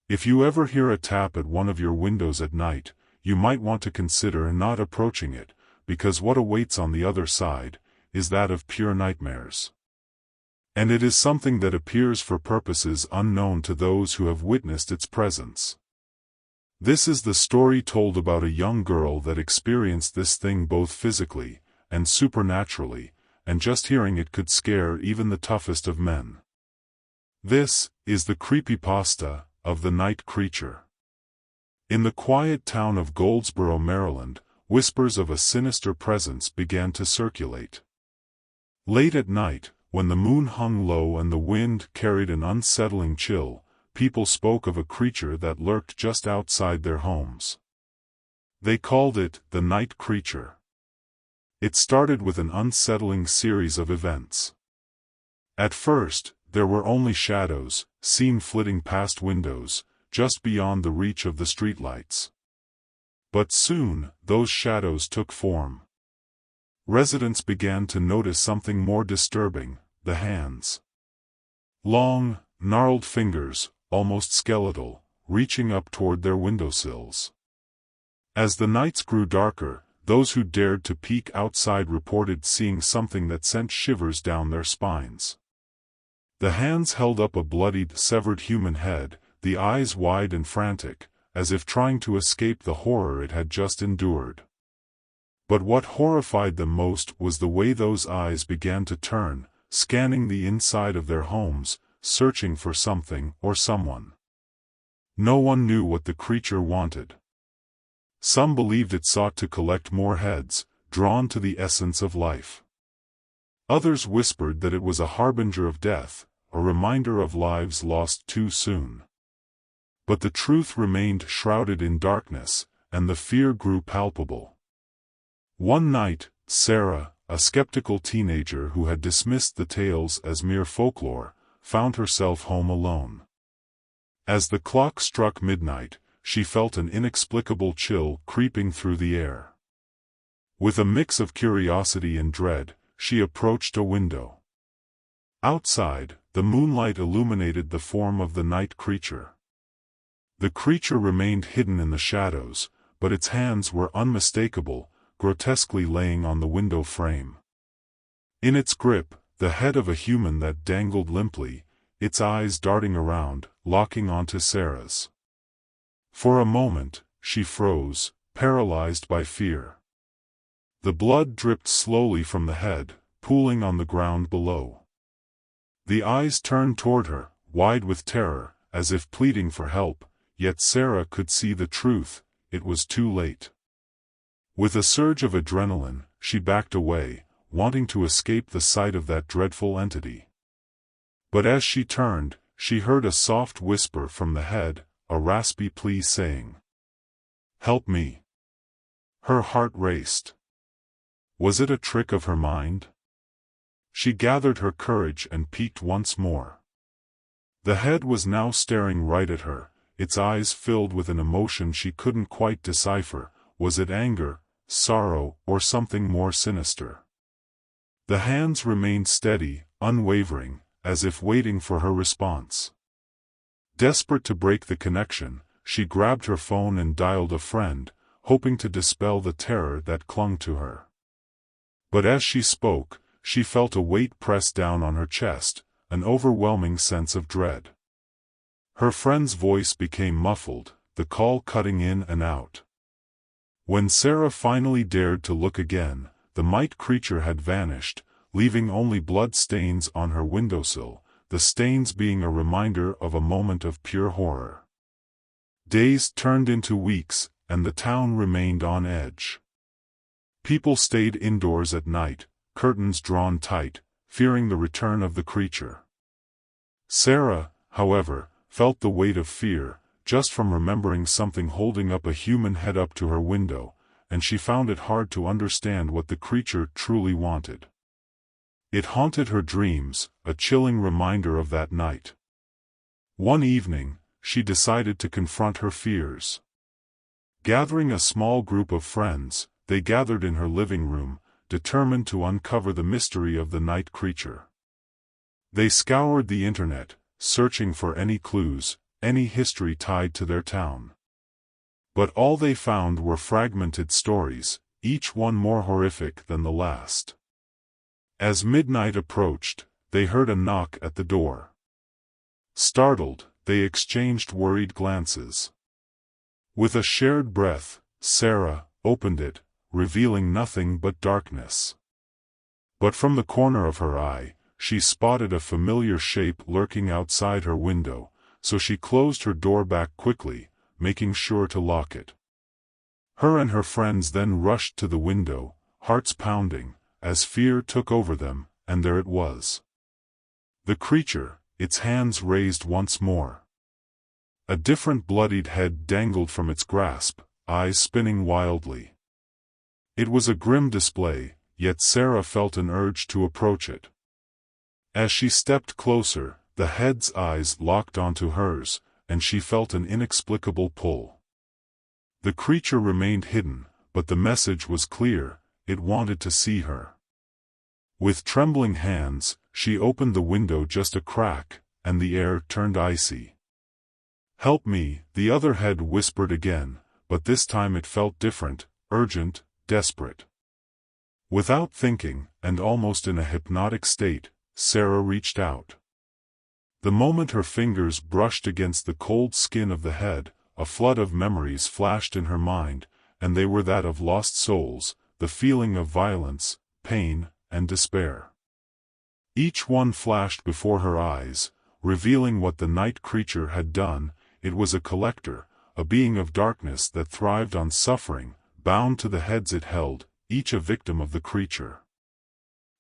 If you ever hear a tap at one of your windows at night, you might want to consider not approaching it, because what awaits on the other side is that of pure nightmares. And it is something that appears for purposes unknown to those who have witnessed its presence. This is the story told about a young girl that experienced this thing both physically and supernaturally, and just hearing it could scare even the toughest of men. This is the creepypasta of the night creature. In the quiet town of Goldsboro, Maryland, whispers of a sinister presence began to circulate. Late at night, when the moon hung low and the wind carried an unsettling chill, people spoke of a creature that lurked just outside their homes. They called it the night creature. It started with an unsettling series of events. At first, there were only shadows, seen flitting past windows, just beyond the reach of the streetlights. But soon, those shadows took form. Residents began to notice something more disturbing: the hands. Long, gnarled fingers, almost skeletal, reaching up toward their windowsills. As the nights grew darker, those who dared to peek outside reported seeing something that sent shivers down their spines. The hands held up a bloodied, severed human head, the eyes wide and frantic, as if trying to escape the horror it had just endured. But what horrified them most was the way those eyes began to turn, scanning the inside of their homes, searching for something or someone. No one knew what the creature wanted. Some believed it sought to collect more heads, drawn to the essence of life. Others whispered that it was a harbinger of death, a reminder of lives lost too soon. But the truth remained shrouded in darkness, and the fear grew palpable. One night, Sarah, a skeptical teenager who had dismissed the tales as mere folklore, found herself home alone. As the clock struck midnight, she felt an inexplicable chill creeping through the air. With a mix of curiosity and dread, she approached a window. Outside, the moonlight illuminated the form of the night creature. The creature remained hidden in the shadows, but its hands were unmistakable, grotesquely laying on the window frame. In its grip, the head of a human that dangled limply, its eyes darting around, locking onto Sarah's. For a moment, she froze, paralyzed by fear. The blood dripped slowly from the head, pooling on the ground below. The eyes turned toward her, wide with terror, as if pleading for help, yet Sarah could see the truth: it was too late. With a surge of adrenaline, she backed away, wanting to escape the sight of that dreadful entity. But as she turned, she heard a soft whisper from the head, a raspy plea saying, "Help me." Her heart raced. Was it a trick of her mind? She gathered her courage and peeked once more. The head was now staring right at her, its eyes filled with an emotion she couldn't quite decipher. Was it anger, sorrow, or something more sinister? The hands remained steady, unwavering, as if waiting for her response. Desperate to break the connection, she grabbed her phone and dialed a friend, hoping to dispel the terror that clung to her. But as she spoke, she felt a weight press down on her chest, an overwhelming sense of dread. Her friend's voice became muffled, the call cutting in and out. When Sarah finally dared to look again, the night creature had vanished, leaving only blood stains on her windowsill, the stains being a reminder of a moment of pure horror. Days turned into weeks, and the town remained on edge. People stayed indoors at night, curtains drawn tight, fearing the return of the creature. Sarah, however, felt the weight of fear, just from remembering something holding up a human head up to her window, and she found it hard to understand what the creature truly wanted. It haunted her dreams, a chilling reminder of that night. One evening, she decided to confront her fears. Gathering a small group of friends, they gathered in her living room, determined to uncover the mystery of the night creature. They scoured the internet, searching for any clues, any history tied to their town. But all they found were fragmented stories, each one more horrific than the last. As midnight approached, they heard a knock at the door. Startled, they exchanged worried glances. With a shared breath, Sarah opened it, revealing nothing but darkness. But from the corner of her eye, she spotted a familiar shape lurking outside her window, so she closed her door back quickly, making sure to lock it. Her and her friends then rushed to the window, hearts pounding, as fear took over them, and there it was. The creature, its hands raised once more. A different bloodied head dangled from its grasp, eyes spinning wildly. It was a grim display, yet Sarah felt an urge to approach it. As she stepped closer, the head's eyes locked onto hers, and she felt an inexplicable pull. The creature remained hidden, but the message was clear, it wanted to see her. With trembling hands, she opened the window just a crack, and the air turned icy. "Help me," the other head whispered again, but this time it felt different, urgent, desperate. Without thinking, and almost in a hypnotic state, Sarah reached out. The moment her fingers brushed against the cold skin of the head, a flood of memories flashed in her mind, and they were that of lost souls, the feeling of violence, pain, and despair. Each one flashed before her eyes, revealing what the night creature had done. It was a collector, a being of darkness that thrived on suffering, bound to the heads it held, each a victim of the creature.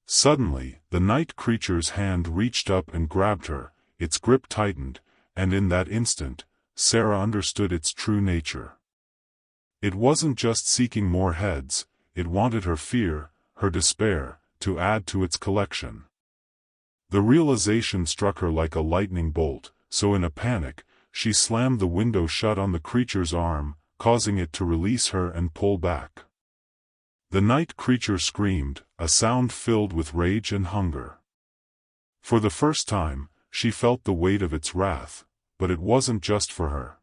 Suddenly, the night creature's hand reached up and grabbed her, its grip tightened, and in that instant, Sarah understood its true nature. It wasn't just seeking more heads, it wanted her fear, her despair, to add to its collection. The realization struck her like a lightning bolt, so in a panic, she slammed the window shut on the creature's arm, causing it to release her and pull back. The night creature screamed, a sound filled with rage and hunger. For the first time, she felt the weight of its wrath, but it wasn't just for her.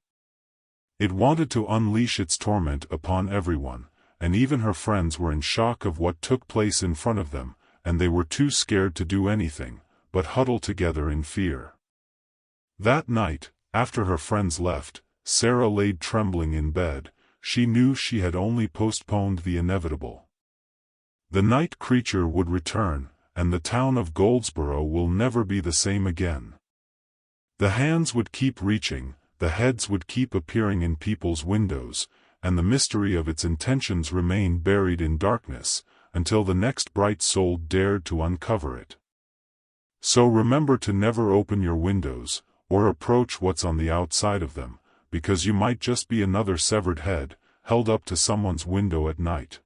It wanted to unleash its torment upon everyone, and even her friends were in shock of what took place in front of them, and they were too scared to do anything, but huddled together in fear. That night, after her friends left, Sarah laid trembling in bed. She knew she had only postponed the inevitable. The night creature would return, and the town of Goldsboro will never be the same again. The hands would keep reaching, the heads would keep appearing in people's windows, and the mystery of its intentions remain buried in darkness, until the next bright soul dared to uncover it. So remember to never open your windows, or approach what's on the outside of them, because you might just be another severed head, held up to someone's window at night.